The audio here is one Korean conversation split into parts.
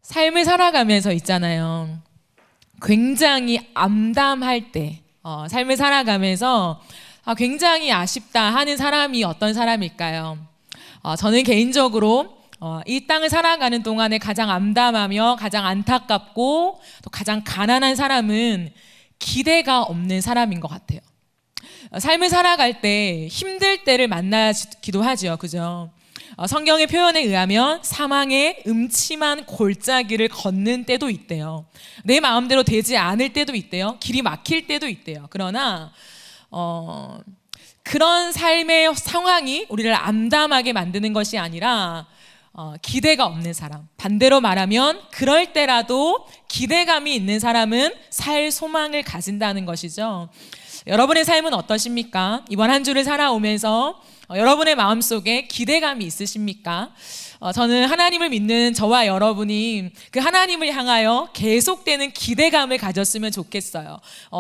삶을 살아가면서 있잖아요. 굉장히 암담할 때, 삶을 살아가면서 굉장히 아쉽다 하는 사람이 어떤 사람일까요? 저는 개인적으로 이 땅을 살아가는 동안에 가장 암담하며 가장 안타깝고 또 가장 가난한 사람은 기대가 없는 사람인 것 같아요. 삶을 살아갈 때 힘들 때를 만나기도 하죠. 그죠? 성경의 표현에 의하면 사망의 음침한 골짜기를 걷는 때도 있대요. 내 마음대로 되지 않을 때도 있대요. 길이 막힐 때도 있대요. 그러나 그런 삶의 상황이 우리를 암담하게 만드는 것이 아니라 기대가 없는 사람, 반대로 말하면 그럴 때라도 기대감이 있는 사람은 살 소망을 가진다는 것이죠. 여러분의 삶은 어떠십니까? 이번 한 주를 살아오면서 여러분의 마음속에 기대감이 있으십니까? 저는 하나님을 믿는 저와 여러분이 그 하나님을 향하여 계속되는 기대감을 가졌으면 좋겠어요.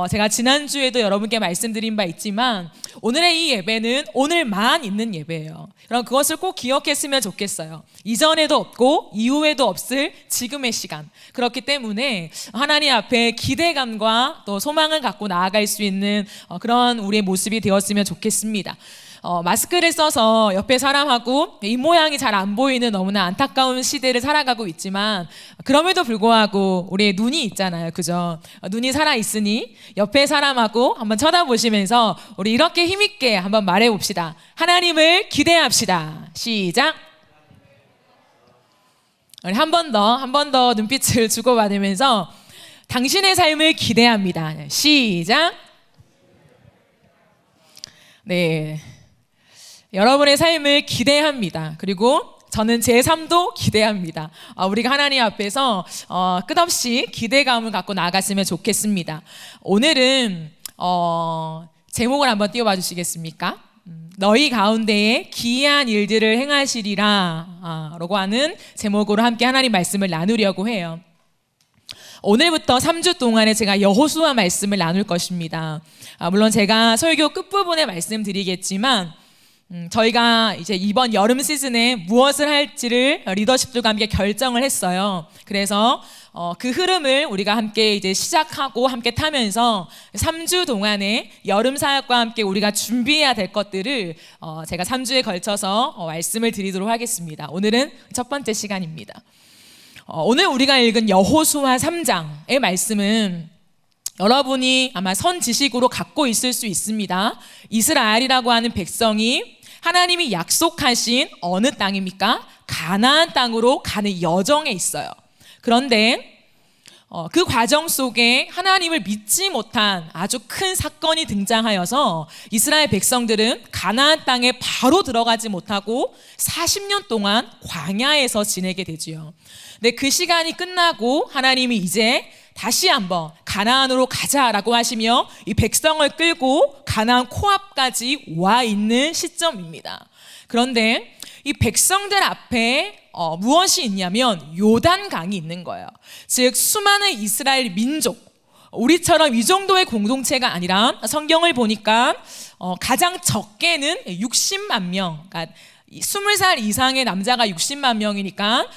제가 지난주에도 여러분께 말씀드린 바 있지만 오늘의 이 예배는 오늘만 있는 예배예요. 그럼 그것을 꼭 기억했으면 좋겠어요. 이전에도 없고 이후에도 없을 지금의 시간. 그렇기 때문에 하나님 앞에 기대감과 또 소망을 갖고 나아갈 수 있는 그런 우리의 모습이 되었으면 좋겠습니다. 마스크를 써서 옆에 사람하고 입모양이 잘 안 보이는 너무나 안타까운 시대를 살아가고 있지만 그럼에도 불구하고 우리의 눈이 있잖아요. 그죠? 눈이 살아있으니 옆에 사람하고 한번 쳐다보시면서 우리 이렇게 힘있게 한번 말해봅시다. 하나님을 기대합시다. 시작. 우리 한 번 더 눈빛을 주고받으면서 당신의 삶을 기대합니다. 시작. 네. 여러분의 삶을 기대합니다. 그리고 저는 제 삶도 기대합니다. 우리가 하나님 앞에서 끝없이 기대감을 갖고 나아갔으면 좋겠습니다. 오늘은 제목을 한번 띄워봐 주시겠습니까? 너희 가운데에 기이한 일들을 행하시리라 라고 하는 제목으로 함께 하나님 말씀을 나누려고 해요. 오늘부터 3주 동안에 제가 여호수아 말씀을 나눌 것입니다. 물론 제가 설교 끝부분에 말씀드리겠지만 저희가 이제 이번 여름 시즌에 무엇을 할지를 리더십들과 함께 결정을 했어요. 그래서 그 흐름을 우리가 함께 이제 시작하고 함께 타면서 3주 동안에 여름 사역과 함께 우리가 준비해야 될 것들을 제가 3주에 걸쳐서 말씀을 드리도록 하겠습니다. 오늘은 첫 번째 시간입니다. 오늘 우리가 읽은 여호수아 3장의 말씀은 여러분이 아마 선 지식으로 갖고 있을 수 있습니다. 이스라엘이라고 하는 백성이 하나님이 약속하신 어느 땅입니까? 가나안 땅으로 가는 여정에 있어요. 그런데 그 과정 속에 하나님을 믿지 못한 아주 큰 사건이 등장하여서 이스라엘 백성들은 가나안 땅에 바로 들어가지 못하고 40년 동안 광야에서 지내게 되지요. 근데 그 시간이 끝나고 하나님이 이제 다시 한번 가나안으로 가자라고 하시며 이 백성을 끌고 가나안 코앞까지 와 있는 시점입니다. 그런데 이 백성들 앞에 무엇이 있냐면 요단강이 있는 거예요. 즉 수많은 이스라엘 민족, 우리처럼 이 정도의 공동체가 아니라 성경을 보니까 가장 적게는 60만 명, 그러니까 20살 이상의 남자가 60만 명이니까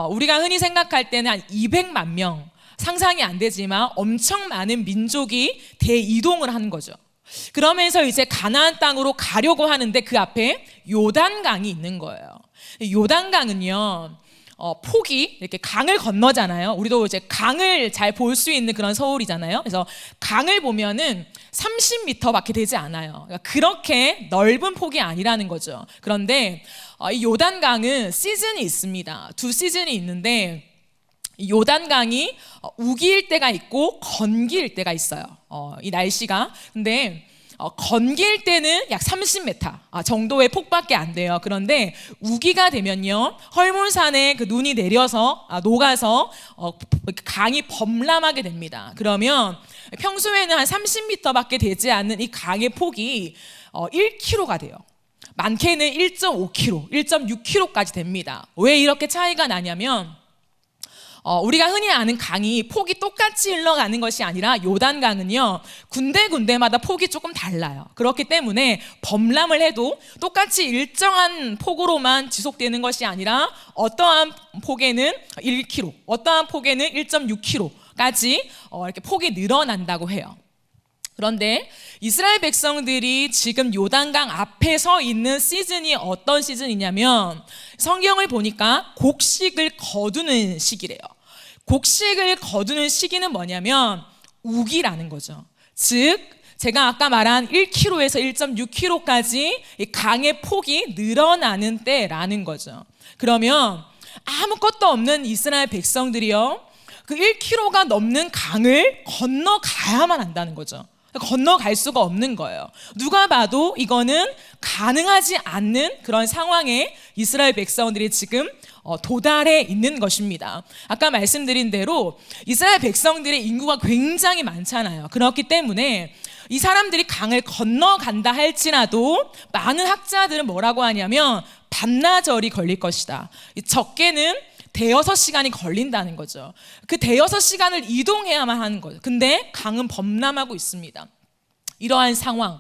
우리가 흔히 생각할 때는 한 200만 명, 상상이 안 되지만 엄청 많은 민족이 대이동을 하는 거죠. 그러면서 이제 가나안 땅으로 가려고 하는데 그 앞에 요단강이 있는 거예요. 요단강은요, 폭이 이렇게 강을 건너잖아요. 우리도 이제 강을 잘 볼 수 있는 그런 서울이잖아요. 그래서 강을 보면은 30m밖에 되지 않아요. 그러니까 그렇게 넓은 폭이 아니라는 거죠. 그런데 이 요단강은 시즌이 있습니다. 두 시즌이 있는데 요단강이 우기일 때가 있고 건기일 때가 있어요. 이 날씨가. 근데 건기일 때는 약 30m 정도의 폭밖에 안 돼요. 그런데 우기가 되면요, 헐몬산에 그 눈이 내려서 녹아서 강이 범람하게 됩니다. 그러면 평소에는 한 30m밖에 되지 않는 이 강의 폭이 1km가 돼요. 많게는 1.5km, 1.6km까지 됩니다. 왜 이렇게 차이가 나냐면 우리가 흔히 아는 강이 폭이 똑같이 흘러가는 것이 아니라 요단강은요, 군데군데마다 폭이 조금 달라요. 그렇기 때문에 범람을 해도 똑같이 일정한 폭으로만 지속되는 것이 아니라 어떠한 폭에는 1km, 어떠한 폭에는 1.6km까지 이렇게 폭이 늘어난다고 해요. 그런데 이스라엘 백성들이 지금 요단강 앞에 서 있는 시즌이 어떤 시즌이냐면, 성경을 보니까 곡식을 거두는 시기래요. 곡식을 거두는 시기는 뭐냐면 우기라는 거죠. 즉 제가 아까 말한 1km에서 1.6km까지 강의 폭이 늘어나는 때라는 거죠. 그러면 아무것도 없는 이스라엘 백성들이요, 그 1km가 넘는 강을 건너가야만 한다는 거죠. 건너갈 수가 없는 거예요. 누가 봐도 이거는 가능하지 않는 그런 상황에 이스라엘 백성들이 지금 도달해 있는 것입니다. 아까 말씀드린 대로 이스라엘 백성들의 인구가 굉장히 많잖아요. 그렇기 때문에 이 사람들이 강을 건너간다 할지라도 많은 학자들은 뭐라고 하냐면 반나절이 걸릴 것이다. 적게는 대여섯 시간이 걸린다는 거죠. 그 대여섯 시간을 이동해야만 하는 거죠. 근데 강은 범람하고 있습니다. 이러한 상황,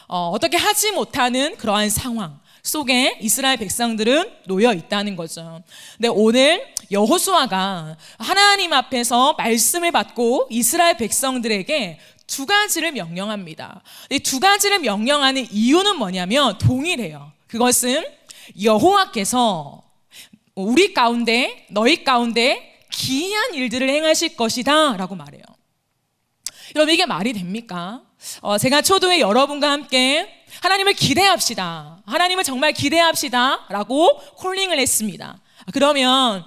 어떻게 하지 못하는 그러한 상황 속에 이스라엘 백성들은 놓여 있다는 거죠. 근데 오늘 여호수아가 하나님 앞에서 말씀을 받고 이스라엘 백성들에게 두 가지를 명령합니다. 이 두 가지를 명령하는 이유는 뭐냐면 동일해요. 그것은 여호와께서 우리 가운데, 너희 가운데 기이한 일들을 행하실 것이다 라고 말해요. 여러분, 이게 말이 됩니까? 제가 초도에 여러분과 함께 하나님을 기대합시다, 하나님을 정말 기대합시다 라고 콜링을 했습니다. 그러면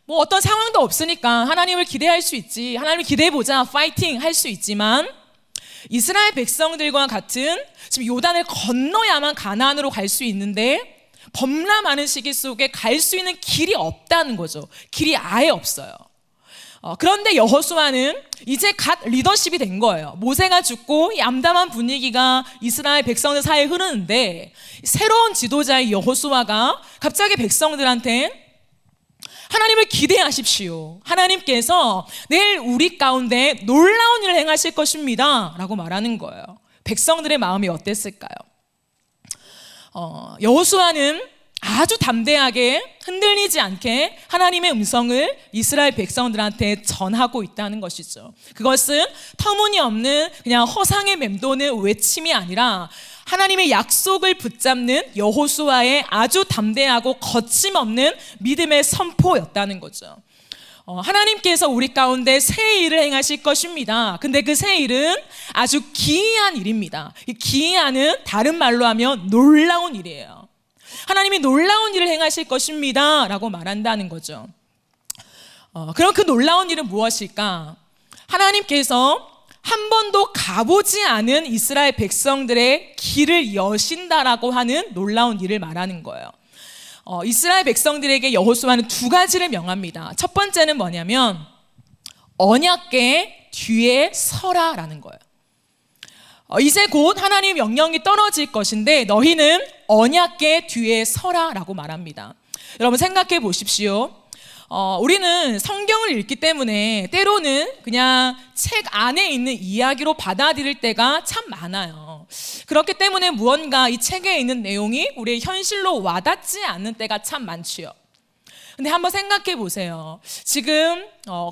뭐 어떤 상황도 없으니까 하나님을 기대할 수 있지, 하나님을 기대해보자, 파이팅 할 수 있지만, 이스라엘 백성들과 같은 지금 요단을 건너야만 가나안으로 갈 수 있는데 범람하는 시기 속에 갈 수 있는 길이 없다는 거죠. 길이 아예 없어요. 그런데 여호수아는 이제 갓 리더십이 된 거예요. 모세가 죽고 이 암담한 분위기가 이스라엘 백성들 사이에 흐르는데, 새로운 지도자의 여호수아가 갑자기 백성들한테 하나님을 기대하십시오, 하나님께서 내일 우리 가운데 놀라운 일을 행하실 것입니다 라고 말하는 거예요. 백성들의 마음이 어땠을까요? 여호수아는 아주 담대하게 흔들리지 않게 하나님의 음성을 이스라엘 백성들한테 전하고 있다는 것이죠. 그것은 터무니없는 그냥 허상에 맴도는 외침이 아니라 하나님의 약속을 붙잡는 여호수아의 아주 담대하고 거침없는 믿음의 선포였다는 거죠. 하나님께서 우리 가운데 새 일을 행하실 것입니다. 근데 그 새 일은 아주 기이한 일입니다. 이 기이한은 다른 말로 하면 놀라운 일이에요. 하나님이 놀라운 일을 행하실 것입니다 라고 말한다는 거죠. 그럼 그 놀라운 일은 무엇일까? 하나님께서 한 번도 가보지 않은 이스라엘 백성들의 길을 여신다라고 하는 놀라운 일을 말하는 거예요. 이스라엘 백성들에게 여호수아는 두 가지를 명합니다. 첫 번째는 뭐냐면 언약궤 뒤에 서라라는 거예요. 이제 곧 하나님의 명령이 떨어질 것인데 너희는 언약궤 뒤에 서라라고 말합니다. 여러분 생각해 보십시오. 우리는 성경을 읽기 때문에 때로는 그냥 책 안에 있는 이야기로 받아들일 때가 참 많아요. 그렇기 때문에 무언가 이 책에 있는 내용이 우리의 현실로 와닿지 않는 때가 참 많지요. 근데 한번 생각해 보세요. 지금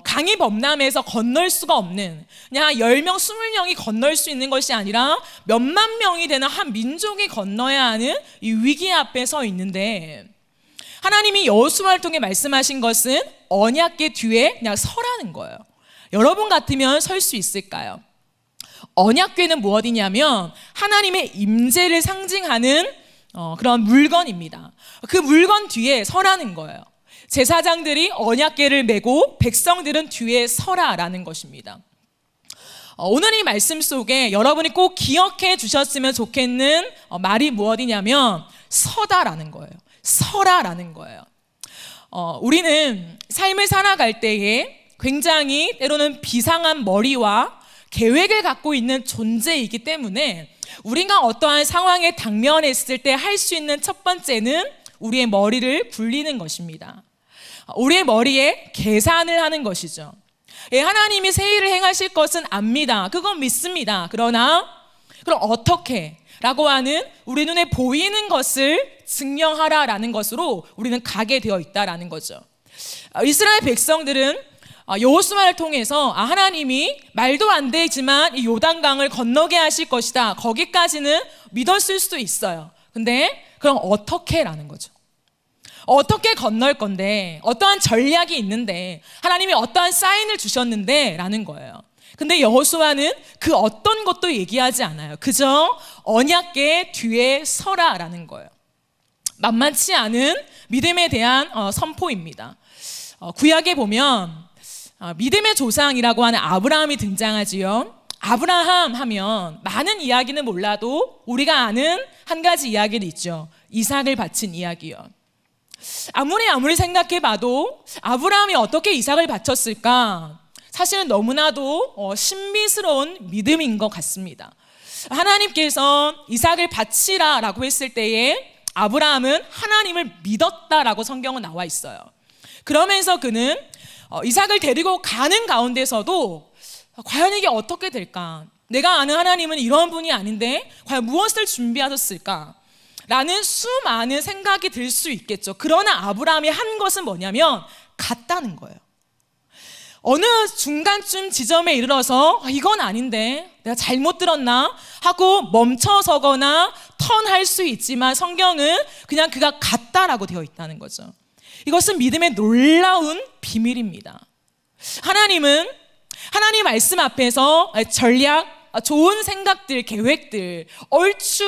강이 범람해서 건널 수가 없는, 그냥 10명, 20명이 건널 수 있는 것이 아니라 몇만 명이 되는 한 민족이 건너야 하는 이 위기 앞에 서 있는데, 하나님이 여호수아를 통해 말씀하신 것은 언약궤 뒤에 그냥 서라는 거예요. 여러분 같으면 설 수 있을까요? 언약궤는 무엇이냐면 하나님의 임재를 상징하는 그런 물건입니다. 그 물건 뒤에 서라는 거예요. 제사장들이 언약궤를 메고 백성들은 뒤에 서라라는 것입니다. 오늘 이 말씀 속에 여러분이 꼭 기억해 주셨으면 좋겠는 말이 무엇이냐면 서다라는 거예요. 서라라는 거예요. 우리는 삶을 살아갈 때에 굉장히 때로는 비상한 머리와 계획을 갖고 있는 존재이기 때문에 우리가 어떠한 상황에 당면했을 때 할 수 있는 첫 번째는 우리의 머리를 굴리는 것입니다. 우리의 머리에 계산을 하는 것이죠. 예, 하나님이 새 일을 행하실 것은 압니다. 그건 믿습니다. 그러나 그럼 어떻게? 라고 하는 우리 눈에 보이는 것을 증명하라라는 것으로 우리는 가게 되어 있다라는 거죠. 이스라엘 백성들은 여호수아를 통해서 하나님이 말도 안 되지만 이 요단강을 건너게 하실 것이다, 거기까지는 믿었을 수도 있어요. 근데 그럼 어떻게? 라는 거죠. 어떻게 건널 건데, 어떠한 전략이 있는데, 하나님이 어떠한 사인을 주셨는데 라는 거예요. 근데 여호수아는 그 어떤 것도 얘기하지 않아요. 그저 언약궤 뒤에 서라 라는 거예요. 만만치 않은 믿음에 대한 선포입니다. 구약에 보면 믿음의 조상이라고 하는 아브라함이 등장하지요. 아브라함 하면 많은 이야기는 몰라도 우리가 아는 한 가지 이야기는 있죠. 이삭을 바친 이야기요. 아무리 생각해봐도 아브라함이 어떻게 이삭을 바쳤을까? 사실은 너무나도 신비스러운 믿음인 것 같습니다. 하나님께서 이삭을 바치라 라고 했을 때에 아브라함은 하나님을 믿었다라고 성경은 나와 있어요. 그러면서 그는 이삭을 데리고 가는 가운데서도 과연 이게 어떻게 될까? 내가 아는 하나님은 이런 분이 아닌데 과연 무엇을 준비하셨을까? 라는 수많은 생각이 들 수 있겠죠. 그러나 아브라함이 한 것은 뭐냐면 갔다는 거예요. 어느 중간쯤 지점에 이르러서 이건 아닌데 내가 잘못 들었나 하고 멈춰서거나 턴할 수 있지만 성경은 그냥 그가 갔다라고 되어 있다는 거죠. 이것은 믿음의 놀라운 비밀입니다. 하나님은 하나님 말씀 앞에서 전략, 좋은 생각들, 계획들, 얼추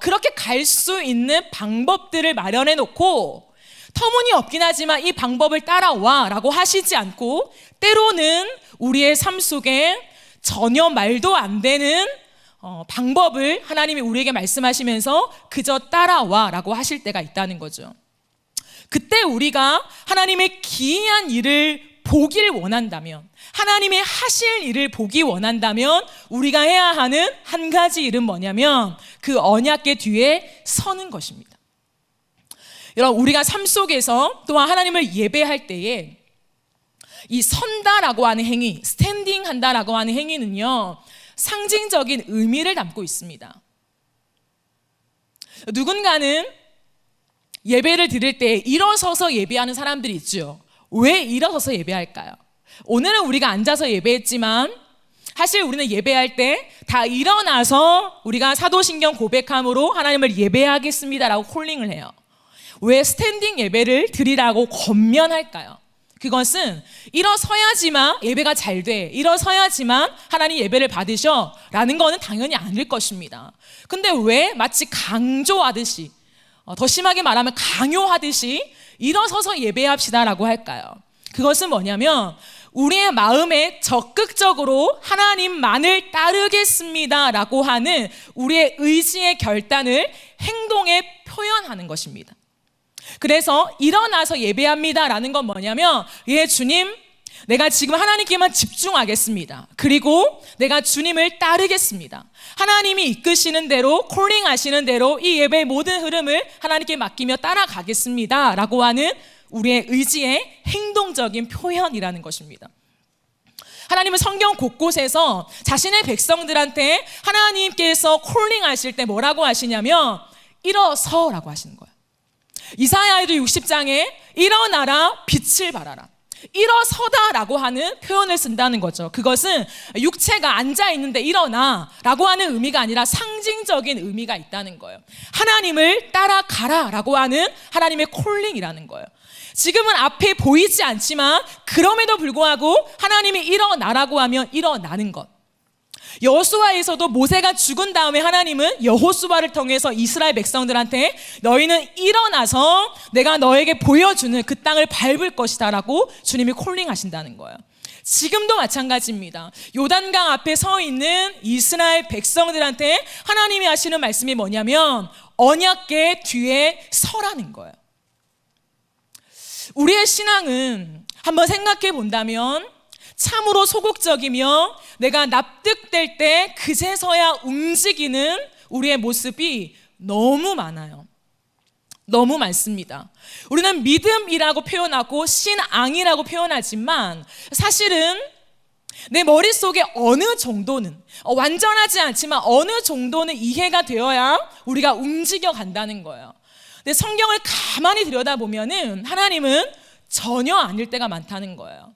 그렇게 갈 수 있는 방법들을 마련해 놓고 터무니없긴 하지만 이 방법을 따라와 라고 하시지 않고 때로는 우리의 삶 속에 전혀 말도 안 되는 방법을 하나님이 우리에게 말씀하시면서 그저 따라와 라고 하실 때가 있다는 거죠. 그때 우리가 하나님의 기이한 일을 보길 원한다면, 하나님의 하실 일을 보기 원한다면 우리가 해야 하는 한 가지 일은 뭐냐면 그 언약궤 뒤에 서는 것입니다. 여러분, 우리가 삶 속에서 또한 하나님을 예배할 때에 이 선다라고 하는 행위, 스탠딩 한다라고 하는 행위는요, 상징적인 의미를 담고 있습니다. 누군가는 예배를 드릴 때 일어서서 예배하는 사람들이 있죠. 왜 일어서서 예배할까요? 오늘은 우리가 앉아서 예배했지만 사실 우리는 예배할 때 다 일어나서 우리가 사도신경 고백함으로 하나님을 예배하겠습니다라고 콜링을 해요. 왜 스탠딩 예배를 드리라고 권면할까요? 그것은 일어서야지만 예배가 잘 돼, 일어서야지만 하나님 예배를 받으셔 라는 거는 당연히 아닐 것입니다. 근데 왜 마치 강조하듯이, 더 심하게 말하면 강요하듯이 일어서서 예배합시다라고 할까요? 그것은 뭐냐면 우리의 마음에 적극적으로 하나님만을 따르겠습니다라고 하는 우리의 의지의 결단을 행동에 표현하는 것입니다. 그래서 일어나서 예배합니다라는 건 뭐냐면, 예, 주님, 내가 지금 하나님께만 집중하겠습니다. 그리고 내가 주님을 따르겠습니다. 하나님이 이끄시는 대로, 콜링하시는 대로 이 예배의 모든 흐름을 하나님께 맡기며 따라가겠습니다 라고 하는 우리의 의지의 행동적인 표현이라는 것입니다. 하나님은 성경 곳곳에서 자신의 백성들한테 하나님께서 콜링하실 때 뭐라고 하시냐면 일어서라고 하시는 거예요. 이사야에도 60장에 일어나라 빛을 발하라, 일어서다라고 하는 표현을 쓴다는 거죠. 그것은 육체가 앉아있는데 일어나 라고 하는 의미가 아니라 상징적인 의미가 있다는 거예요. 하나님을 따라가라 라고 하는 하나님의 콜링이라는 거예요. 지금은 앞에 보이지 않지만 그럼에도 불구하고 하나님이 일어나라고 하면 일어나는 것. 여호수아에서도 모세가 죽은 다음에 하나님은 여호수아를 통해서 이스라엘 백성들한테 너희는 일어나서 내가 너에게 보여주는 그 땅을 밟을 것이다 라고 주님이 콜링하신다는 거예요. 지금도 마찬가지입니다. 요단강 앞에 서 있는 이스라엘 백성들한테 하나님이 하시는 말씀이 뭐냐면 언약궤 뒤에 서라는 거예요. 우리의 신앙은 한번 생각해 본다면 참으로 소극적이며 내가 납득될 때 그제서야 움직이는 우리의 모습이 너무 많아요. 너무 많습니다. 우리는 믿음이라고 표현하고 신앙이라고 표현하지만 사실은 내 머릿속에 어느 정도는 완전하지 않지만 어느 정도는 이해가 되어야 우리가 움직여 간다는 거예요. 근데 성경을 가만히 들여다보면은 하나님은 전혀 아닐 때가 많다는 거예요.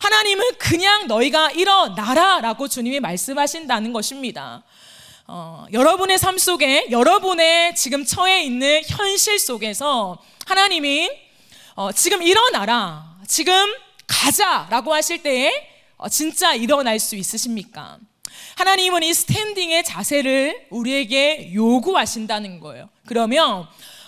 하나님은 그냥 너희가 일어나라 라고 주님이 말씀하신다는 것입니다. 여러분의 삶 속에 여러분의 지금 처해 있는 현실 속에서 하나님이 지금 일어나라, 지금 가자라고 하실 때에 진짜 일어날 수 있으십니까? 하나님은 이 스탠딩의 자세를 우리에게 요구하신다는 거예요. 그러면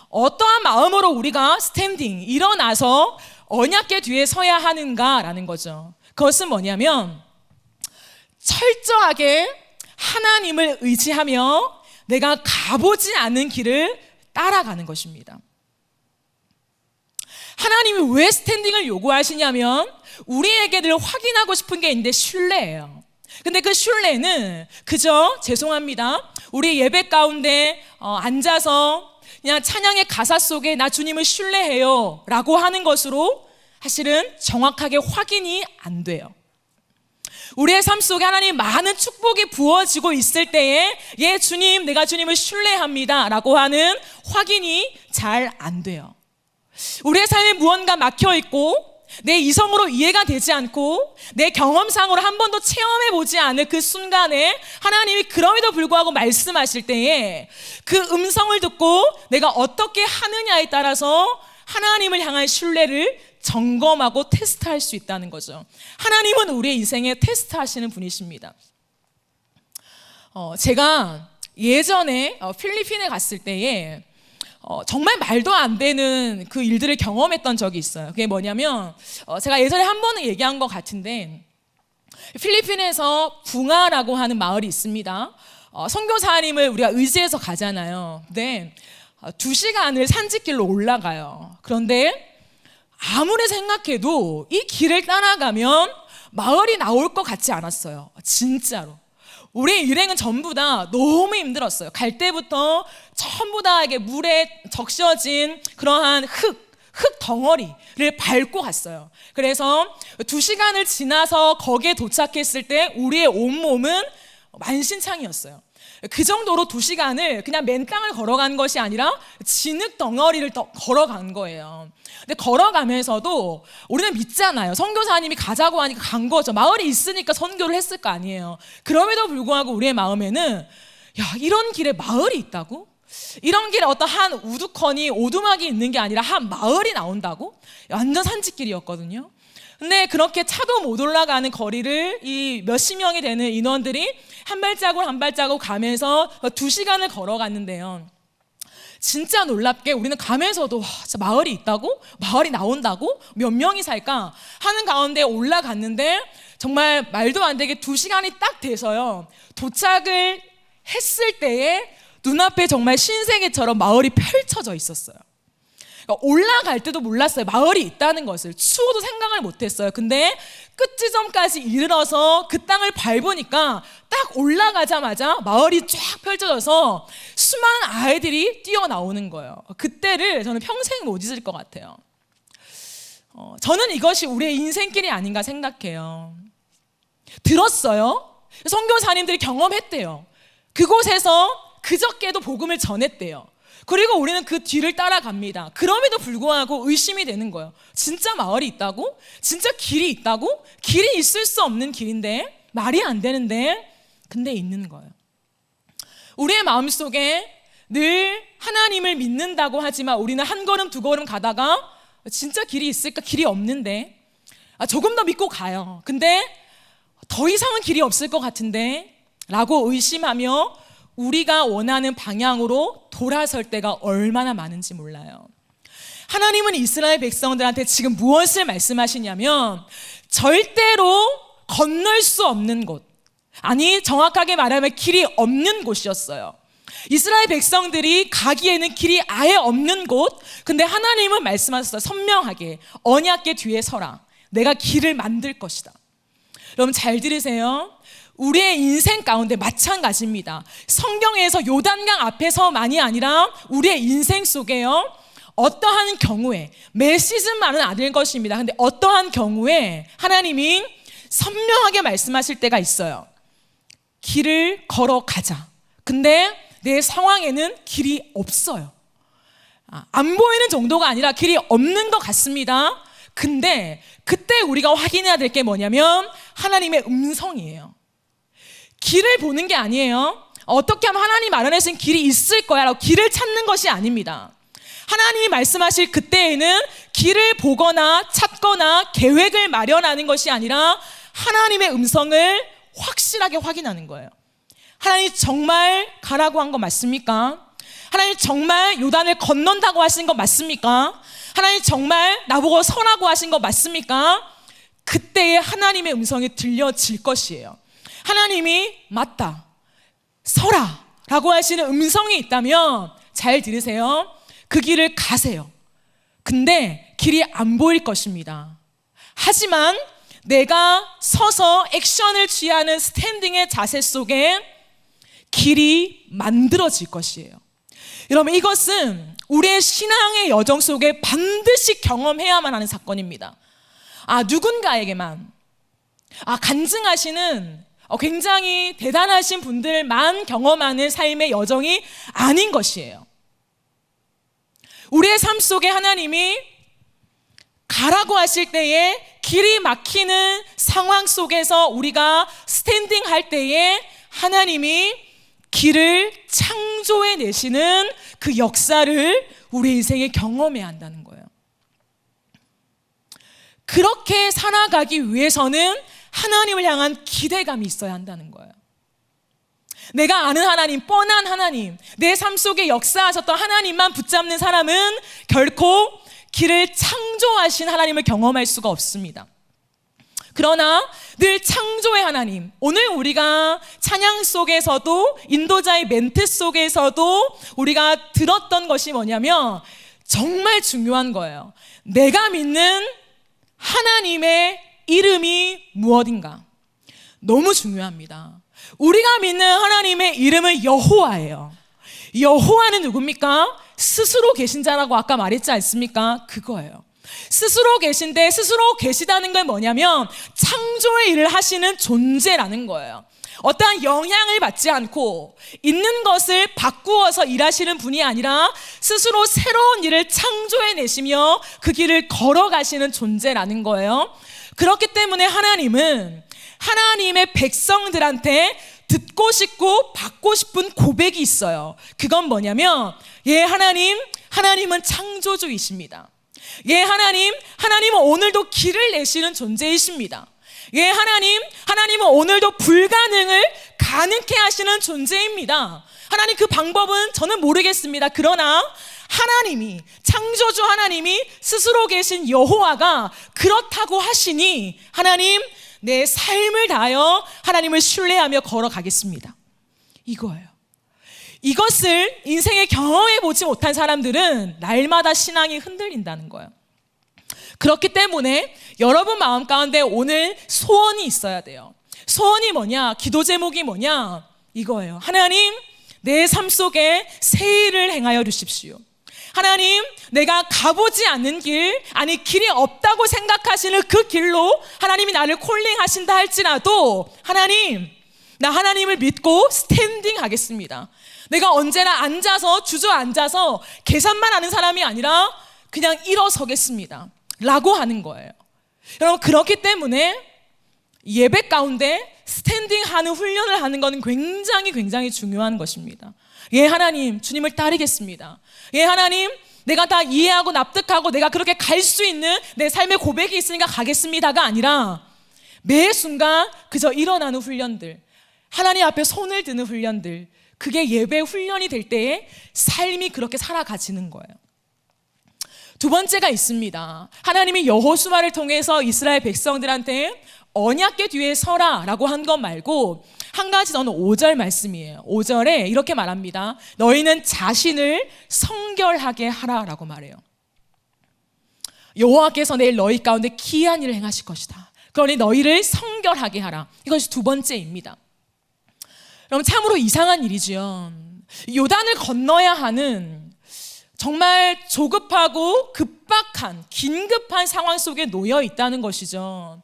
어떠한 마음으로 우리가 스탠딩, 일어나서 언약궤 뒤에 서야 하는가라는 거죠. 그것은 뭐냐면 철저하게 하나님을 의지하며 내가 가보지 않은 길을 따라가는 것입니다. 하나님이 왜 스탠딩을 요구하시냐면 우리에게 늘 확인하고 싶은 게 있는데 신뢰예요. 근데 그 신뢰는 그저 죄송합니다, 우리 예배 가운데 앉아서 그냥 찬양의 가사 속에 나 주님을 신뢰해요 라고 하는 것으로 사실은 정확하게 확인이 안 돼요. 우리의 삶 속에 하나님 많은 축복이 부어지고 있을 때에 예 주님, 내가 주님을 신뢰합니다 라고 하는 확인이 잘 안 돼요. 우리의 삶에 무언가 막혀있고 내 이성으로 이해가 되지 않고 내 경험상으로 한 번도 체험해보지 않을 그 순간에 하나님이 그럼에도 불구하고 말씀하실 때에 그 음성을 듣고 내가 어떻게 하느냐에 따라서 하나님을 향한 신뢰를 점검하고 테스트할 수 있다는 거죠. 하나님은 우리의 인생에 테스트하시는 분이십니다. 제가 예전에 필리핀에 갔을 때에 정말 말도 안 되는 그 일들을 경험했던 적이 있어요. 그게 뭐냐면 제가 예전에 한 번은 얘기한 것 같은데 필리핀에서 붕아라고 하는 마을이 있습니다. 선교사님을 우리가 의지해서 가잖아요. 근데 2시간을 산지길로 올라가요. 그런데 아무리 생각해도 이 길을 따라가면 마을이 나올 것 같지 않았어요. 진짜로. 우리의 일행은 전부 다 너무 힘들었어요. 갈 때부터 전부 다 이게 물에 적셔진 그러한 흙 덩어리를 밟고 갔어요. 그래서 2시간을 지나서 거기에 도착했을 때 우리의 온몸은 만신창이었어요. 그 정도로 2시간을 그냥 맨 땅을 걸어간 것이 아니라 진흙 덩어리를 걸어간 거예요. 근데 걸어가면서도 우리는 믿잖아요. 선교사님이 가자고 하니까 간 거죠. 마을이 있으니까 선교를 했을 거 아니에요. 그럼에도 불구하고 우리의 마음에는 야, 이런 길에 마을이 있다고? 이런 길에 어떤 한 우두커니 오두막이 있는 게 아니라 한 마을이 나온다고? 완전 산지길이었거든요. 근데 그렇게 차도 못 올라가는 거리를 이 몇십 명이 되는 인원들이 한 발자국 한 발자국 가면서 2시간을 걸어갔는데요. 진짜 놀랍게 우리는 가면서도 진짜 마을이 있다고? 마을이 나온다고? 몇 명이 살까? 하는 가운데 올라갔는데 정말 말도 안 되게 2시간이 딱 돼서요. 도착을 했을 때에 눈앞에 정말 신세계처럼 마을이 펼쳐져 있었어요. 올라갈 때도 몰랐어요. 마을이 있다는 것을. 추워도 생각을 못했어요. 근데 끝 지점까지 이르러서 그 땅을 밟으니까 딱 올라가자마자 마을이 쫙 펼쳐져서 수많은 아이들이 뛰어나오는 거예요. 그때를 저는 평생 못 잊을 것 같아요. 저는 이것이 우리의 인생길이 아닌가 생각해요. 들었어요. 선교사님들이 경험했대요. 그곳에서 그저께도 복음을 전했대요. 그리고 우리는 그 뒤를 따라갑니다. 그럼에도 불구하고 의심이 되는 거예요. 진짜 마을이 있다고? 진짜 길이 있다고? 길이 있을 수 없는 길인데 말이 안 되는데 근데 있는 거예요. 우리의 마음속에 늘 하나님을 믿는다고 하지만 우리는 한 걸음 두 걸음 가다가 진짜 길이 있을까? 길이 없는데 조금 더 믿고 가요. 근데 더 이상은 길이 없을 것 같은데 라고 의심하며 우리가 원하는 방향으로 돌아설 때가 얼마나 많은지 몰라요. 하나님은 이스라엘 백성들한테 지금 무엇을 말씀하시냐면 절대로 건널 수 없는 곳, 아니 정확하게 말하면 길이 없는 곳이었어요. 이스라엘 백성들이 가기에는 길이 아예 없는 곳, 근데 하나님은 말씀하셨어요. 선명하게 언약궤 뒤에 서라. 내가 길을 만들 것이다. 여러분 잘 들으세요. 우리의 인생 가운데 마찬가지입니다. 성경에서 요단강 앞에서만이 아니라 우리의 인생 속에요. 어떠한 경우에, 매 시즌만은 아닐 것입니다. 근데 어떠한 경우에 하나님이 선명하게 말씀하실 때가 있어요. 길을 걸어가자. 근데 내 상황에는 길이 없어요. 안 보이는 정도가 아니라 길이 없는 것 같습니다. 근데 그때 우리가 확인해야 될 게 뭐냐면 하나님의 음성이에요. 길을 보는 게 아니에요. 어떻게 하면 하나님 마련하신 길이 있을 거야 라고 길을 찾는 것이 아닙니다. 하나님이 말씀하실 그때에는 길을 보거나 찾거나 계획을 마련하는 것이 아니라 하나님의 음성을 확실하게 확인하는 거예요. 하나님 정말 가라고 한 거 맞습니까? 하나님 정말 요단을 건넌다고 하신 거 맞습니까? 하나님 정말 나보고 서라고 하신 거 맞습니까? 그때에 하나님의 음성이 들려질 것이에요. 하나님이 맞다, 서라 라고 하시는 음성이 있다면 잘 들으세요. 그 길을 가세요. 근데 길이 안 보일 것입니다. 하지만 내가 서서 액션을 취하는 스탠딩의 자세 속에 길이 만들어질 것이에요. 여러분, 이것은 우리의 신앙의 여정 속에 반드시 경험해야만 하는 사건입니다. 누군가에게만, 간증하시는 굉장히 대단하신 분들만 경험하는 삶의 여정이 아닌 것이에요. 우리의 삶 속에 하나님이 가라고 하실 때에 길이 막히는 상황 속에서 우리가 스탠딩 할 때에 하나님이 길을 창조해 내시는 그 역사를 우리 인생에 경험해야 한다는 거예요. 그렇게 살아가기 위해서는 하나님을 향한 기대감이 있어야 한다는 거예요. 내가 아는 하나님, 뻔한 하나님, 내 삶 속에 역사하셨던 하나님만 붙잡는 사람은 결코 길을 창조하신 하나님을 경험할 수가 없습니다. 그러나 늘 창조의 하나님, 오늘 우리가 찬양 속에서도 인도자의 멘트 속에서도 우리가 들었던 것이 뭐냐면 정말 중요한 거예요. 내가 믿는 하나님의 이름이 무엇인가? 너무 중요합니다. 우리가 믿는 하나님의 이름은 여호와예요. 여호와는 누굽니까? 스스로 계신 자라고 아까 말했지 않습니까? 그거예요. 스스로 계신데 스스로 계시다는 건 뭐냐면 창조의 일을 하시는 존재라는 거예요. 어떠한 영향을 받지 않고 있는 것을 바꾸어서 일하시는 분이 아니라 스스로 새로운 일을 창조해 내시며 그 길을 걸어가시는 존재라는 거예요. 그렇기 때문에 하나님은 하나님의 백성들한테 듣고 싶고 받고 싶은 고백이 있어요. 그건 뭐냐면 하나님은 창조주이십니다. 하나님은 오늘도 길을 내시는 존재이십니다. 하나님은 오늘도 불가능을 가능케 하시는 존재입니다. 하나님 그 방법은 저는 모르겠습니다. 그러나 하나님이, 창조주 하나님이 스스로 계신 여호와가 그렇다고 하시니 하나님, 내 삶을 다하여 하나님을 신뢰하며 걸어가겠습니다. 이거예요. 이것을 인생에 경험해 보지 못한 사람들은 날마다 신앙이 흔들린다는 거예요. 그렇기 때문에 여러분 마음 가운데 오늘 소원이 있어야 돼요. 소원이 뭐냐? 기도 제목이 뭐냐? 이거예요. 하나님, 내 삶 속에 새 일을 행하여 주십시오. 하나님, 내가 가보지 않는 길, 길이 없다고 생각하시는 그 길로 하나님이 나를 콜링하신다 할지라도 하나님, 나 하나님을 믿고 스탠딩 하겠습니다. 내가 언제나 주저앉아서 계산만 하는 사람이 아니라 그냥 일어서겠습니다 라고 하는 거예요. 여러분, 그렇기 때문에 예배 가운데 스탠딩 하는 훈련을 하는 것은 굉장히 중요한 것입니다. 하나님, 주님을 따르겠습니다. 하나님, 내가 다 이해하고 납득하고 내가 그렇게 갈 수 있는 내 삶의 고백이 있으니까 가겠습니다가 아니라 매 순간 그저 일어나는 훈련들, 하나님 앞에 손을 드는 훈련들, 그게 예배 훈련이 될 때에 삶이 그렇게 살아가지는 거예요. 두 번째가 있습니다. 하나님이 여호수아를 통해서 이스라엘 백성들한테 언약궤 뒤에 서라 라고 한 것 말고 한 가지 더는 5절 말씀이에요. 5절에 이렇게 말합니다. 너희는 자신을 성결하게 하라 라고 말해요. 여호와께서 내일 너희 가운데 기이한 일을 행하실 것이다. 그러니 너희를 성결하게 하라. 이것이 두 번째입니다. 여러분, 참으로 이상한 일이지요. 요단을 건너야 하는 정말 조급하고 급박한 긴급한 상황 속에 놓여 있다는 것이죠.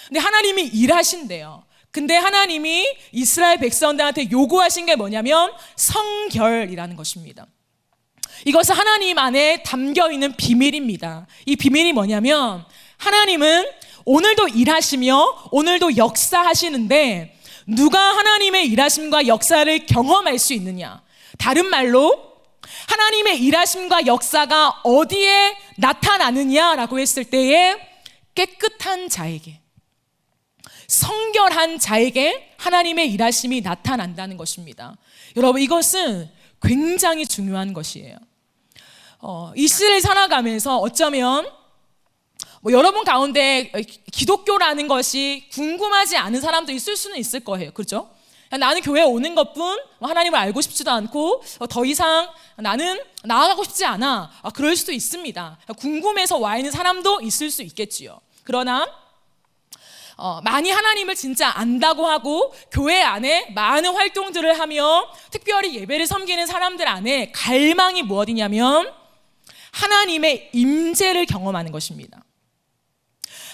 근데 하나님이 일하신대요. 근데 하나님이 이스라엘 백성들한테 요구하신 게 뭐냐면 성결이라는 것입니다. 이것은 하나님 안에 담겨 있는 비밀입니다. 이 비밀이 뭐냐면 하나님은 오늘도 일하시며 오늘도 역사하시는데 누가 하나님의 일하심과 역사를 경험할 수 있느냐? 다른 말로 하나님의 일하심과 역사가 어디에 나타나느냐라고 했을 때에 깨끗한 자에게, 성결한 자에게 하나님의 일하심이 나타난다는 것입니다. 여러분, 이것은 굉장히 중요한 것이에요. 이 시대를 살아가면서 어쩌면 여러분 가운데 기독교라는 것이 궁금하지 않은 사람도 있을 수는 있을 거예요. 그렇죠? 나는 교회에 오는 것뿐 하나님을 알고 싶지도 않고 더 이상 나는 나아가고 싶지 않아. 그럴 수도 있습니다. 궁금해서 와 있는 사람도 있을 수 있겠지요. 그러나 많이 하나님을 진짜 안다고 하고 교회 안에 많은 활동들을 하며 특별히 예배를 섬기는 사람들 안에 갈망이 무엇이냐면 하나님의 임재를 경험하는 것입니다.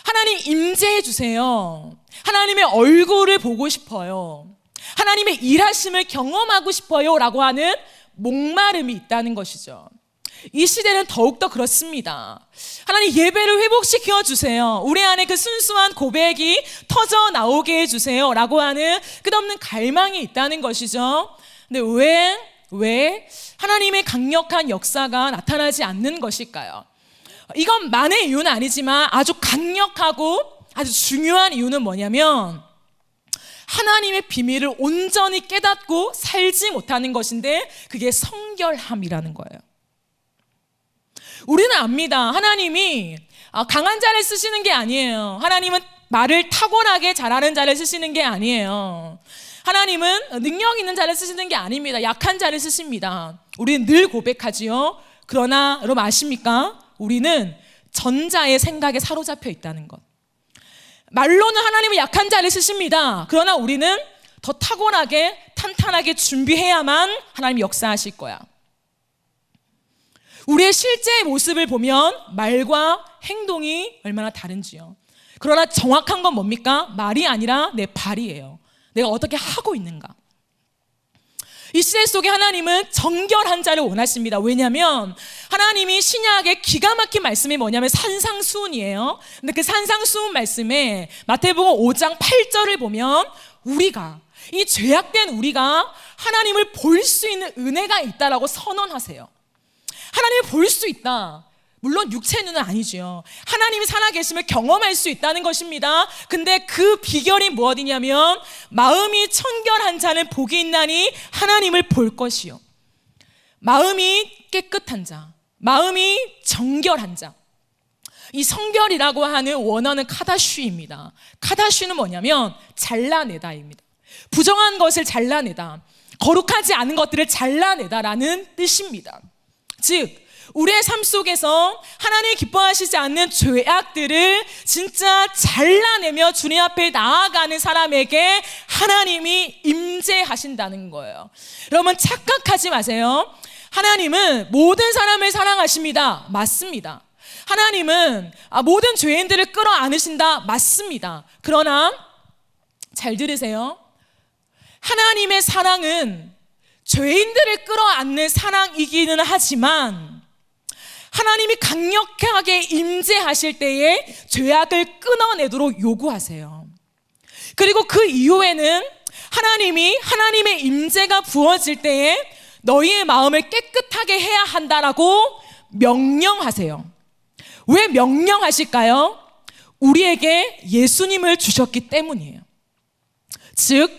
하나님 임재해 주세요. 하나님의 얼굴을 보고 싶어요. 하나님의 일하심을 경험하고 싶어요 라고 하는 목마름이 있다는 것이죠. 이 시대는 더욱더 그렇습니다. 하나님 예배를 회복시켜 주세요. 우리 안에 그 순수한 고백이 터져 나오게 해주세요 라고 하는 끝없는 갈망이 있다는 것이죠. 근데 왜 하나님의 강력한 역사가 나타나지 않는 것일까요? 이건 만의 이유는 아니지만 아주 강력하고 아주 중요한 이유는 뭐냐면 하나님의 비밀을 온전히 깨닫고 살지 못하는 것인데 그게 성결함이라는 거예요. 우리는 압니다. 하나님이 강한 자를 쓰시는 게 아니에요. 하나님은 말을 타고나게 잘하는 자를 쓰시는 게 아니에요. 하나님은 능력 있는 자를 쓰시는 게 아닙니다. 약한 자를 쓰십니다. 우리는 늘 고백하지요. 그러나 여러분 아십니까? 우리는 전자의 생각에 사로잡혀 있다는 것. 말로는 하나님은 약한 자를 쓰십니다. 그러나 우리는 더 타고나게 탄탄하게 준비해야만 하나님이 역사하실 거야. 우리의 실제 모습을 보면 말과 행동이 얼마나 다른지요. 그러나 정확한 건 뭡니까? 말이 아니라 내 발이에요. 내가 어떻게 하고 있는가. 이 시대 속에 하나님은 정결한 자를 원하십니다. 왜냐하면 하나님이 신약의 기가 막힌 말씀이 뭐냐면 산상수훈이에요. 근데 그 산상수훈 말씀에 마태복음 5장 8절을 보면 우리가, 이 죄악된 우리가 하나님을 볼 수 있는 은혜가 있다라고 선언하세요. 하나님을 볼 수 있다. 물론 육체 눈은 아니죠. 하나님이 살아계심을 경험할 수 있다는 것입니다. 근데 그 비결이 무엇이냐면 마음이 청결한 자는 복이 있나니 하나님을 볼 것이요. 마음이 깨끗한 자, 마음이 정결한 자. 이 성결이라고 하는 원어는 카다슈입니다. 카다슈는 뭐냐면 잘라내다입니다. 부정한 것을 잘라내다, 거룩하지 않은 것들을 잘라내다라는 뜻입니다. 즉 우리의 삶 속에서 하나님이 기뻐하시지 않는 죄악들을 진짜 잘라내며 주님 앞에 나아가는 사람에게 하나님이 임재하신다는 거예요. 여러분 착각하지 마세요. 하나님은 모든 사람을 사랑하십니다. 맞습니다. 하나님은 모든 죄인들을 끌어안으신다. 맞습니다. 그러나 잘 들으세요. 하나님의 사랑은 죄인들을 끌어안는 사랑이기는 하지만 하나님이 강력하게 임재하실 때에 죄악을 끊어내도록 요구하세요. 그리고 그 이후에는 하나님이 하나님의 임재가 부어질 때에 너희의 마음을 깨끗하게 해야 한다라고 명령하세요. 왜 명령하실까요? 우리에게 예수님을 주셨기 때문이에요. 즉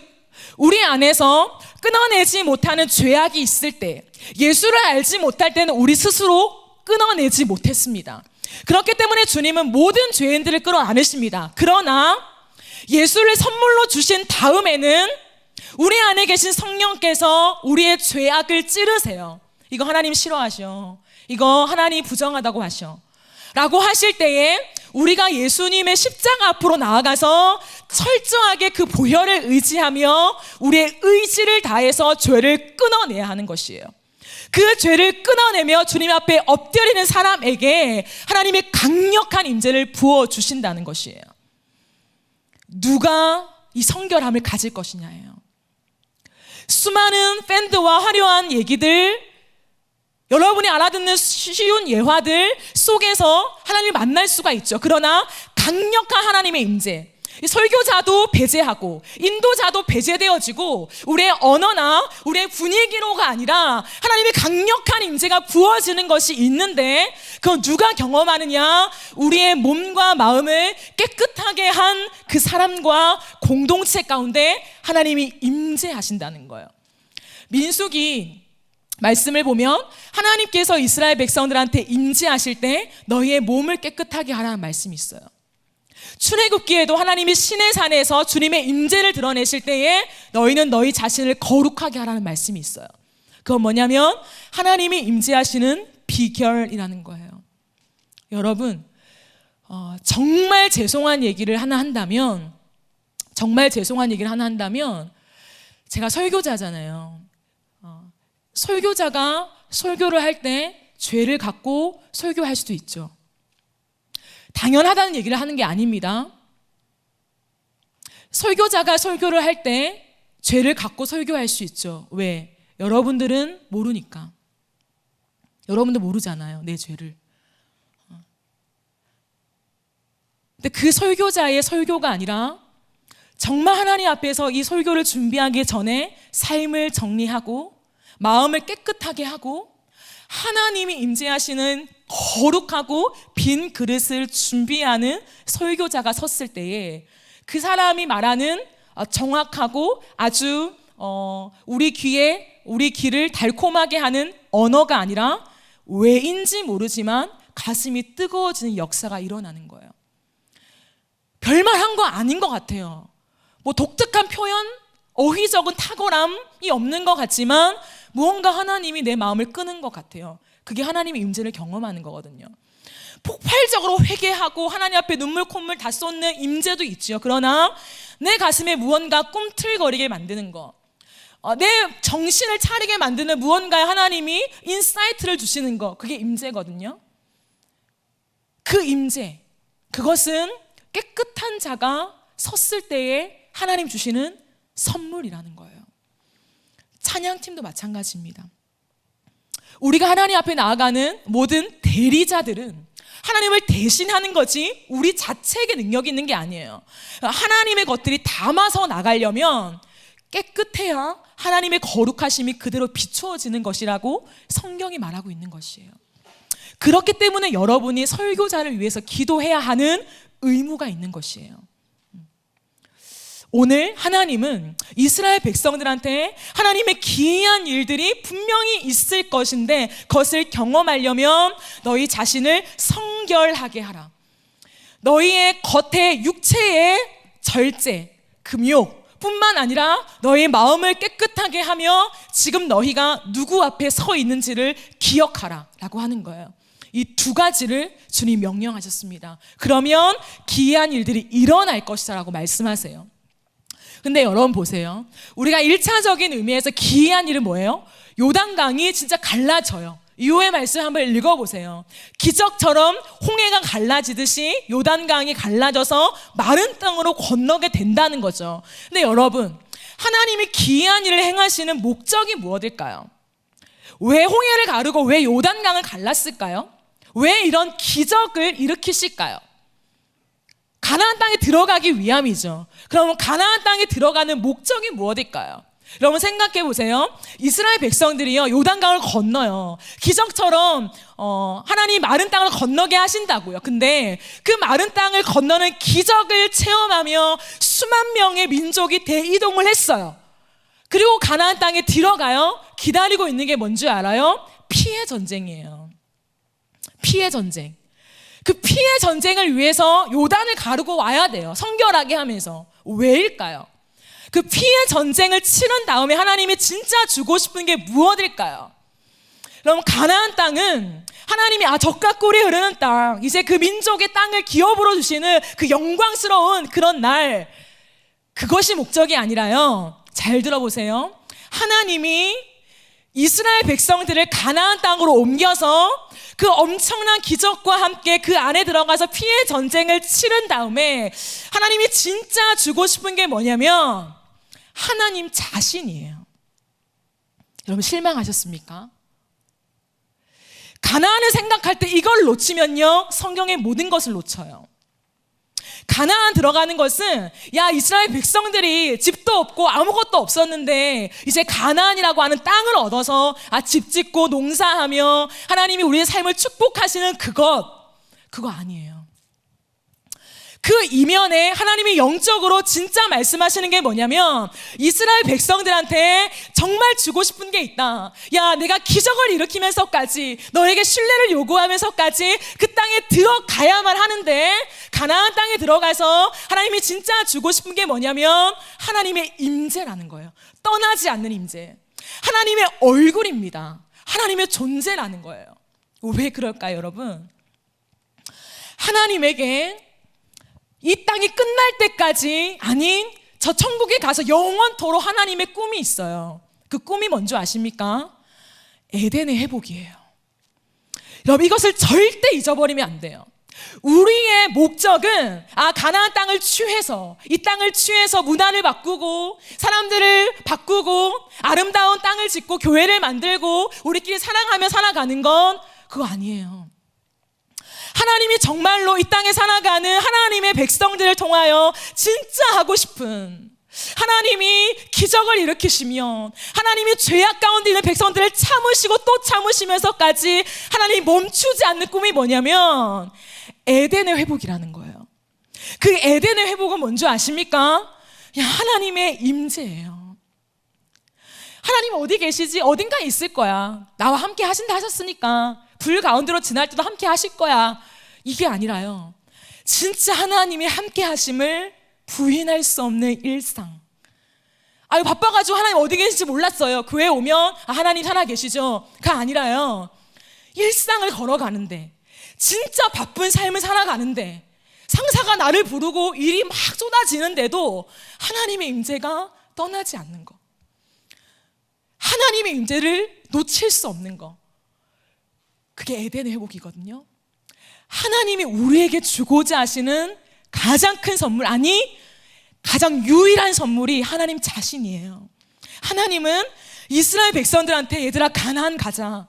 우리 안에서 끊어내지 못하는 죄악이 있을 때, 예수를 알지 못할 때는 우리 스스로 끊어내지 못했습니다. 그렇기 때문에 주님은 모든 죄인들을 끌어안으십니다. 그러나 예수를 선물로 주신 다음에는 우리 안에 계신 성령께서 우리의 죄악을 찌르세요. 이거 하나님 싫어하셔. 이거 하나님 부정하다고 하셔. 라고 하실 때에 우리가 예수님의 십자가 앞으로 나아가서 철저하게 그 보혈을 의지하며 우리의 의지를 다해서 죄를 끊어내야 하는 것이에요. 그 죄를 끊어내며 주님 앞에 엎드리는 사람에게 하나님의 강력한 임재를 부어주신다는 것이에요. 누가 이 성결함을 가질 것이냐예요. 수많은 밴드와 화려한 얘기들, 여러분이 알아듣는 쉬운 예화들 속에서 하나님을 만날 수가 있죠. 그러나 강력한 하나님의 임재, 설교자도 배제하고 인도자도 배제되어지고 우리의 언어나 우리의 분위기로가 아니라 하나님의 강력한 임재가 부어지는 것이 있는데, 그건 누가 경험하느냐? 우리의 몸과 마음을 깨끗하게 한 그 사람과 공동체 가운데 하나님이 임재하신다는 거예요. 민수기 말씀을 보면 하나님께서 이스라엘 백성들한테 임재하실 때 너희의 몸을 깨끗하게 하라는 말씀이 있어요. 출애굽기에도 하나님이 시내산에서 주님의 임재를 드러내실 때에 너희는 너희 자신을 거룩하게 하라는 말씀이 있어요. 그건 뭐냐면 하나님이 임재하시는 비결이라는 거예요. 여러분, 정말 죄송한 얘기를 하나 한다면, 제가 설교자잖아요. 설교자가 설교를 할 때 죄를 갖고 설교할 수도 있죠. 당연하다는 얘기를 하는 게 아닙니다. 설교자가 설교를 할 때 죄를 갖고 설교할 수 있죠. 왜? 여러분들은 모르니까. 여러분들 모르잖아요, 내 죄를. 근데 그 설교자의 설교가 아니라 정말 하나님 앞에서 이 설교를 준비하기 전에 삶을 정리하고 마음을 깨끗하게 하고 하나님이 임재하시는 거룩하고 빈 그릇을 준비하는 설교자가 섰을 때에 그 사람이 말하는 정확하고 아주 우리 귀를 달콤하게 하는 언어가 아니라 왜인지 모르지만 가슴이 뜨거워지는 역사가 일어나는 거예요. 별말한 거 아닌 것 같아요. 뭐 독특한 표현, 어휘적인 탁월함이 없는 것 같지만 무언가 하나님이 내 마음을 끄는 것 같아요. 그게 하나님의 임재를 경험하는 거거든요. 폭발적으로 회개하고 하나님 앞에 눈물 콧물 다 쏟는 임재도 있지요. 그러나 내 가슴에 무언가 꿈틀거리게 만드는 거, 내 정신을 차리게 만드는 무언가에 하나님이 인사이트를 주시는 거, 그게 임재거든요. 그 임재, 그것은 깨끗한 자가 섰을 때에 하나님 주시는 선물이라는 거예요. 찬양팀도 마찬가지입니다. 우리가 하나님 앞에 나아가는 모든 대리자들은 하나님을 대신하는 거지 우리 자체에게 능력이 있는 게 아니에요. 하나님의 것들이 담아서 나가려면 깨끗해야 하나님의 거룩하심이 그대로 비추어지는 것이라고 성경이 말하고 있는 것이에요. 그렇기 때문에 여러분이 설교자를 위해서 기도해야 하는 의무가 있는 것이에요. 오늘 하나님은 이스라엘 백성들한테 하나님의 기이한 일들이 분명히 있을 것인데 그것을 경험하려면 너희 자신을 성결하게 하라. 너희의 겉에 육체의 절제, 금욕 뿐만 아니라 너희의 마음을 깨끗하게 하며 지금 너희가 누구 앞에 서 있는지를 기억하라 라고 하는 거예요. 이 두 가지를 주님 명령하셨습니다. 그러면 기이한 일들이 일어날 것이다 라고 말씀하세요. 근데 여러분 보세요. 우리가 1차적인 의미에서 기이한 일은 뭐예요? 요단강이 진짜 갈라져요. 이후의 말씀 한번 읽어보세요. 기적처럼 홍해가 갈라지듯이 요단강이 갈라져서 마른 땅으로 건너게 된다는 거죠. 근데 여러분, 하나님이 기이한 일을 행하시는 목적이 무엇일까요? 왜 홍해를 가르고 왜 요단강을 갈랐을까요? 왜 이런 기적을 일으키실까요? 가나안 땅에 들어가기 위함이죠. 그러면 가나안 땅에 들어가는 목적이 무엇일까요? 여러분 생각해 보세요. 이스라엘 백성들이요 요단강을 건너요. 기적처럼 하나님 마른 땅을 건너게 하신다고요. 근데 그 마른 땅을 건너는 기적을 체험하며 수만 명의 민족이 대이동을 했어요. 그리고 가나안 땅에 들어가요. 기다리고 있는 게 뭔지 알아요? 피해 전쟁이에요. 피해 전쟁. 그 피해 전쟁을 위해서 요단을 가르고 와야 돼요. 성결하게 하면서. 왜일까요? 그 피해 전쟁을 치른 다음에 하나님이 진짜 주고 싶은 게 무엇일까요? 그럼 가나안 땅은 하나님이 젖과 꿀이 흐르는 땅, 이제 그 민족의 땅을 기업으로 주시는 그 영광스러운 그런 날, 그것이 목적이 아니라요. 잘 들어보세요. 하나님이 이스라엘 백성들을 가나안 땅으로 옮겨서 그 엄청난 기적과 함께 그 안에 들어가서 피해 전쟁을 치른 다음에 하나님이 진짜 주고 싶은 게 뭐냐면 하나님 자신이에요. 여러분 실망하셨습니까? 가나안을 생각할 때 이걸 놓치면요 성경의 모든 것을 놓쳐요. 가나안 들어가는 것은 야 이스라엘 백성들이 집도 없고 아무것도 없었는데 이제 가나안이라고 하는 땅을 얻어서 집 짓고 농사하며 하나님이 우리의 삶을 축복하시는 그거 아니에요. 그 이면에 하나님이 영적으로 진짜 말씀하시는 게 뭐냐면 이스라엘 백성들한테 정말 주고 싶은 게 있다. 야 내가 기적을 일으키면서까지 너에게 신뢰를 요구하면서까지 그 땅에 들어가야만 하는데 가나안 땅에 들어가서 하나님이 진짜 주고 싶은 게 뭐냐면 하나님의 임재라는 거예요. 떠나지 않는 임재, 하나님의 얼굴입니다. 하나님의 존재라는 거예요. 왜 그럴까요 여러분? 하나님에게 이 땅이 끝날 때까지 아닌 저 천국에 가서 영원토록 하나님의 꿈이 있어요. 그 꿈이 뭔지 아십니까? 에덴의 회복이에요. 여러분 이것을 절대 잊어버리면 안 돼요. 우리의 목적은 가나안 땅을 취해서 이 땅을 취해서 문화를 바꾸고 사람들을 바꾸고 아름다운 땅을 짓고 교회를 만들고 우리끼리 사랑하며 살아가는 건 그거 아니에요. 하나님이 정말로 이 땅에 살아가는 하나님의 백성들을 통하여 진짜 하고 싶은, 하나님이 기적을 일으키시면 하나님이 죄악 가운데 있는 백성들을 참으시고 또 참으시면서까지 하나님이 멈추지 않는 꿈이 뭐냐면 에덴의 회복이라는 거예요. 그 에덴의 회복은 뭔지 아십니까? 하나님의 임재예요. 하나님 어디 계시지? 어딘가에 있을 거야. 나와 함께 하신다 하셨으니까 불 가운데로 지날 때도 함께 하실 거야. 이게 아니라요, 진짜 하나님이 함께 하심을 부인할 수 없는 일상. 바빠가지고 하나님 어디 계신지 몰랐어요. 교회 오면 하나님 살아 계시죠. 그게 아니라요, 일상을 걸어가는데, 진짜 바쁜 삶을 살아가는데 상사가 나를 부르고 일이 막 쏟아지는데도 하나님의 임재가 떠나지 않는 거, 하나님의 임재를 놓칠 수 없는 거, 그게 에덴의 회복이거든요. 하나님이 우리에게 주고자 하시는 가장 큰 선물, 아니 가장 유일한 선물이 하나님 자신이에요. 하나님은 이스라엘 백성들한테 얘들아 가나안 가자,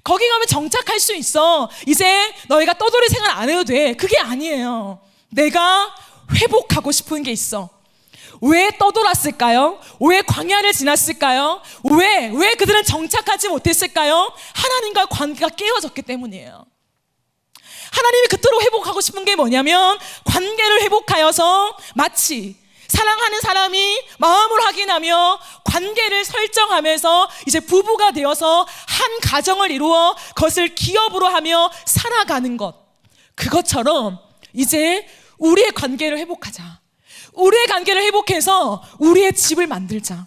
거기 가면 정착할 수 있어, 이제 너희가 떠돌이 생활 안 해도 돼. 그게 아니에요. 내가 회복하고 싶은 게 있어. 왜 떠돌았을까요? 왜 광야를 지났을까요? 왜 그들은 정착하지 못했을까요? 하나님과 관계가 깨어졌기 때문이에요. 하나님이 그토록 회복하고 싶은 게 뭐냐면 관계를 회복하여서 마치 사랑하는 사람이 마음을 확인하며 관계를 설정하면서 이제 부부가 되어서 한 가정을 이루어 그것을 기업으로 하며 살아가는 것, 그것처럼 이제 우리의 관계를 회복하자. 우리의 관계를 회복해서 우리의 집을 만들자.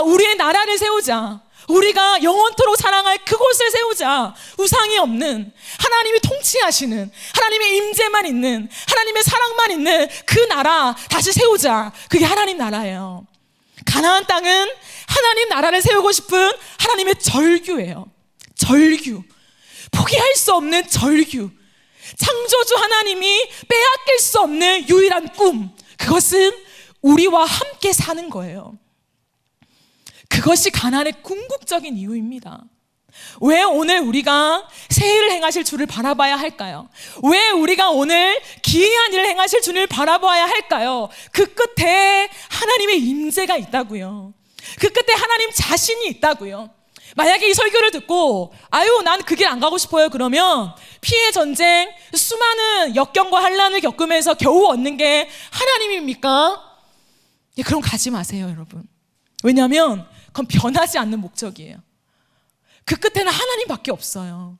우리의 나라를 세우자. 우리가 영원토록 사랑할 그곳을 세우자. 우상이 없는, 하나님이 통치하시는, 하나님의 임재만 있는, 하나님의 사랑만 있는 그 나라 다시 세우자. 그게 하나님 나라예요. 가나안 땅은 하나님 나라를 세우고 싶은 하나님의 절규예요. 절규, 포기할 수 없는 절규, 창조주 하나님이 빼앗길 수 없는 유일한 꿈, 그것은 우리와 함께 사는 거예요. 그것이 가나안의 궁극적인 이유입니다. 왜 오늘 우리가 새 일을 행하실 주를 바라봐야 할까요? 왜 우리가 오늘 기이한 일을 행하실 주를 바라봐야 할까요? 그 끝에 하나님의 임재가 있다고요. 그 끝에 하나님 자신이 있다고요. 만약에 이 설교를 듣고 난 그 길 안 가고 싶어요, 그러면 피해 전쟁, 수많은 역경과 환난을 겪으면서 겨우 얻는 게 하나님입니까? 그럼 가지 마세요, 여러분. 왜냐하면 그건 변하지 않는 목적이에요. 그 끝에는 하나님밖에 없어요.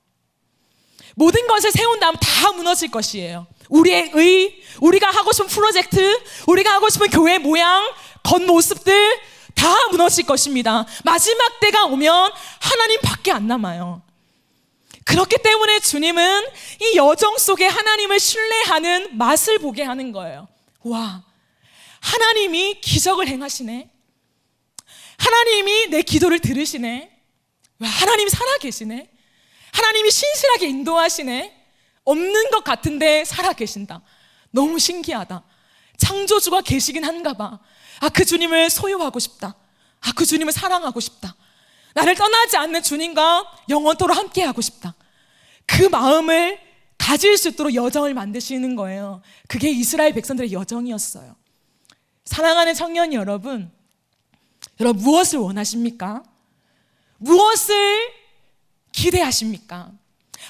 모든 것을 세운 다음 다 무너질 것이에요. 우리가 하고 싶은 프로젝트, 우리가 하고 싶은 교회 모양, 겉모습들 다 무너질 것입니다. 마지막 때가 오면 하나님밖에 안 남아요. 그렇기 때문에 주님은 이 여정 속에 하나님을 신뢰하는 맛을 보게 하는 거예요. 와, 하나님이 기적을 행하시네. 하나님이 내 기도를 들으시네. 와, 하나님이 살아계시네. 하나님이 신실하게 인도하시네. 없는 것 같은데 살아계신다. 너무 신기하다. 창조주가 계시긴 한가 봐. 아, 그 주님을 소유하고 싶다. 아, 그 주님을 사랑하고 싶다. 나를 떠나지 않는 주님과 영원토록 함께하고 싶다. 그 마음을 가질 수 있도록 여정을 만드시는 거예요. 그게 이스라엘 백성들의 여정이었어요. 사랑하는 청년 여러분, 여러분 무엇을 원하십니까? 무엇을 기대하십니까?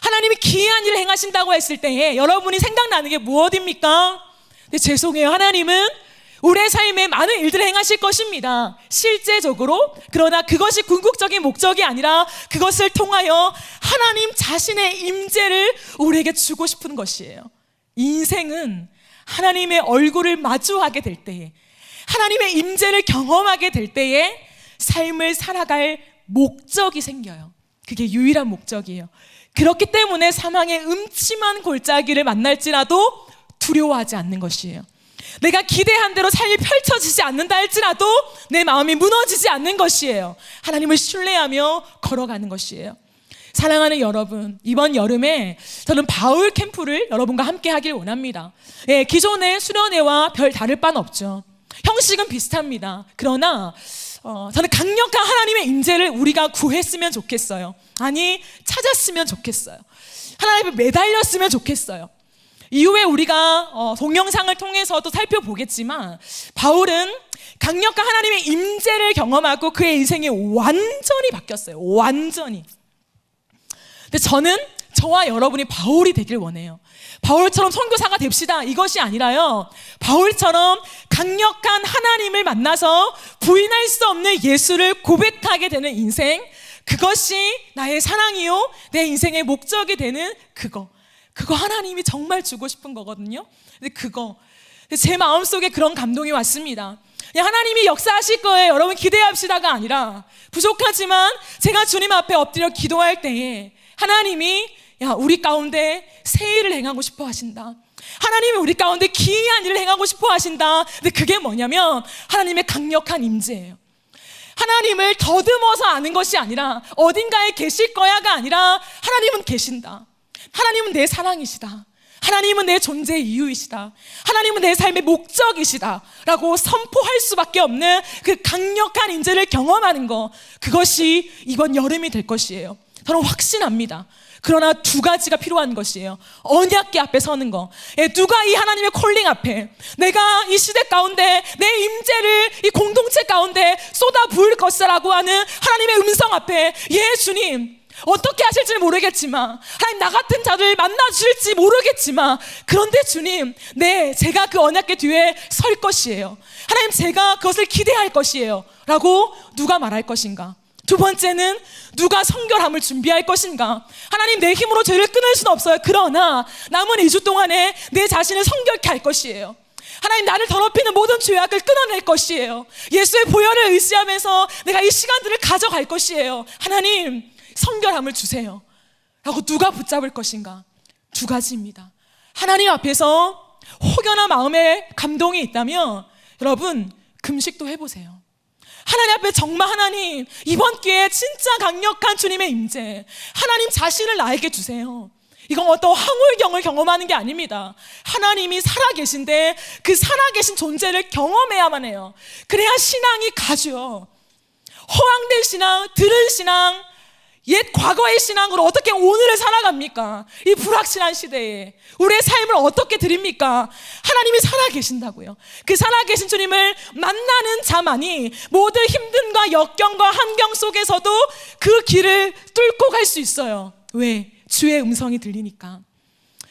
하나님이 기이한 일을 행하신다고 했을 때에 여러분이 생각나는 게 무엇입니까? 근데 죄송해요. 하나님은 우리의 삶에 많은 일들을 행하실 것입니다. 실제적으로. 그러나 그것이 궁극적인 목적이 아니라 그것을 통하여 하나님 자신의 임재를 우리에게 주고 싶은 것이에요. 인생은 하나님의 얼굴을 마주하게 될 때에, 하나님의 임재를 경험하게 될 때에 삶을 살아갈 목적이 생겨요. 그게 유일한 목적이에요. 그렇기 때문에 사망의 음침한 골짜기를 만날지라도 두려워하지 않는 것이에요. 내가 기대한 대로 삶이 펼쳐지지 않는다 할지라도 내 마음이 무너지지 않는 것이에요. 하나님을 신뢰하며 걸어가는 것이에요. 사랑하는 여러분, 이번 여름에 저는 바울 캠프를 여러분과 함께 하길 원합니다. 예, 기존의 수련회와 별 다를 바는 없죠. 형식은 비슷합니다. 그러나 저는 강력한 하나님의 임재를 우리가 구했으면 좋겠어요. 아니, 찾았으면 좋겠어요. 하나님을 매달렸으면 좋겠어요. 이후에 우리가 동영상을 통해서도 살펴보겠지만 바울은 강력한 하나님의 임재를 경험하고 그의 인생이 완전히 바뀌었어요. 완전히. 근데 저는 저와 여러분이 바울이 되길 원해요. 바울처럼 선교사가 됩시다, 이것이 아니라요, 바울처럼 강력한 하나님을 만나서 부인할 수 없는 예수를 고백하게 되는 인생, 그것이 나의 사랑이요 내 인생의 목적이 되는 그거 하나님이 정말 주고 싶은 거거든요. 근데 제 마음속에 그런 감동이 왔습니다. 그냥 하나님이 역사하실 거예요, 여러분 기대합시다가 아니라, 부족하지만 제가 주님 앞에 엎드려 기도할 때에 하나님이 우리 가운데 새 일을 행하고 싶어 하신다. 하나님이 우리 가운데 기이한 일을 행하고 싶어 하신다. 근데 그게 뭐냐면 하나님의 강력한 임재예요. 하나님을 더듬어서 아는 것이 아니라 어딘가에 계실 거야가 아니라 하나님은 계신다. 하나님은 내 사랑이시다. 하나님은 내 존재의 이유이시다. 하나님은 내 삶의 목적이시다 라고 선포할 수밖에 없는 그 강력한 임재를 경험하는 것, 그것이 이번 여름이 될 것이에요. 저는 확신합니다. 그러나 두 가지가 필요한 것이에요. 언약궤 앞에 서는 거. 누가 이 하나님의 콜링 앞에 내가 이 시대 가운데 내 임재를 이 공동체 가운데 쏟아 부을 것이라고 하는 하나님의 음성 앞에, 예 주님 어떻게 하실지 모르겠지만, 하나님 나 같은 자를 만나주실지 모르겠지만, 그런데 주님 제가 그 언약궤 뒤에 설 것이에요. 하나님 제가 그것을 기대할 것이에요 라고 누가 말할 것인가? 두 번째는 누가 성결함을 준비할 것인가? 하나님 내 힘으로 죄를 끊을 수는 없어요. 그러나 남은 2주 동안에 내 자신을 성결케 할 것이에요. 하나님 나를 더럽히는 모든 죄악을 끊어낼 것이에요. 예수의 보혈을 의지하면서 내가 이 시간들을 가져갈 것이에요. 하나님 성결함을 주세요 라고 누가 붙잡을 것인가? 두 가지입니다. 하나님 앞에서 혹여나 마음에 감동이 있다면 여러분 금식도 해보세요. 하나님 앞에 정말 하나님 이번 기회에 진짜 강력한 주님의 임재, 하나님 자신을 나에게 주세요. 이건 어떤 황홀경을 경험하는 게 아닙니다. 하나님이 살아계신데 그 살아계신 존재를 경험해야만 해요. 그래야 신앙이 가죠. 허황된 신앙, 들은 신앙, 옛 과거의 신앙으로 어떻게 오늘을 살아갑니까? 이 불확실한 시대에 우리의 삶을 어떻게 드립니까? 하나님이 살아계신다고요. 그 살아계신 주님을 만나는 자만이 모든 힘듦과 역경과 환경 속에서도 그 길을 뚫고 갈 수 있어요. 왜? 주의 음성이 들리니까.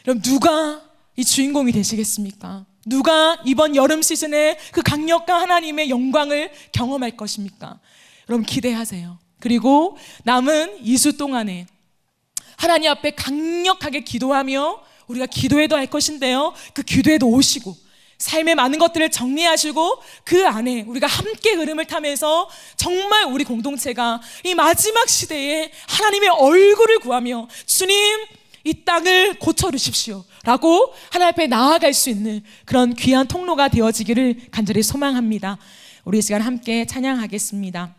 그럼 누가 이 주인공이 되시겠습니까? 누가 이번 여름 시즌에 그 강력한 하나님의 영광을 경험할 것입니까? 여러분 기대하세요. 그리고 남은 2주 동안에 하나님 앞에 강력하게 기도하며 우리가 기도해도 할 것인데요, 그 기도에도 오시고 삶의 많은 것들을 정리하시고 그 안에 우리가 함께 흐름을 타면서 정말 우리 공동체가 이 마지막 시대에 하나님의 얼굴을 구하며 주님 이 땅을 고쳐주십시오 라고 하나님 앞에 나아갈 수 있는 그런 귀한 통로가 되어지기를 간절히 소망합니다. 우리 이 시간 함께 찬양하겠습니다.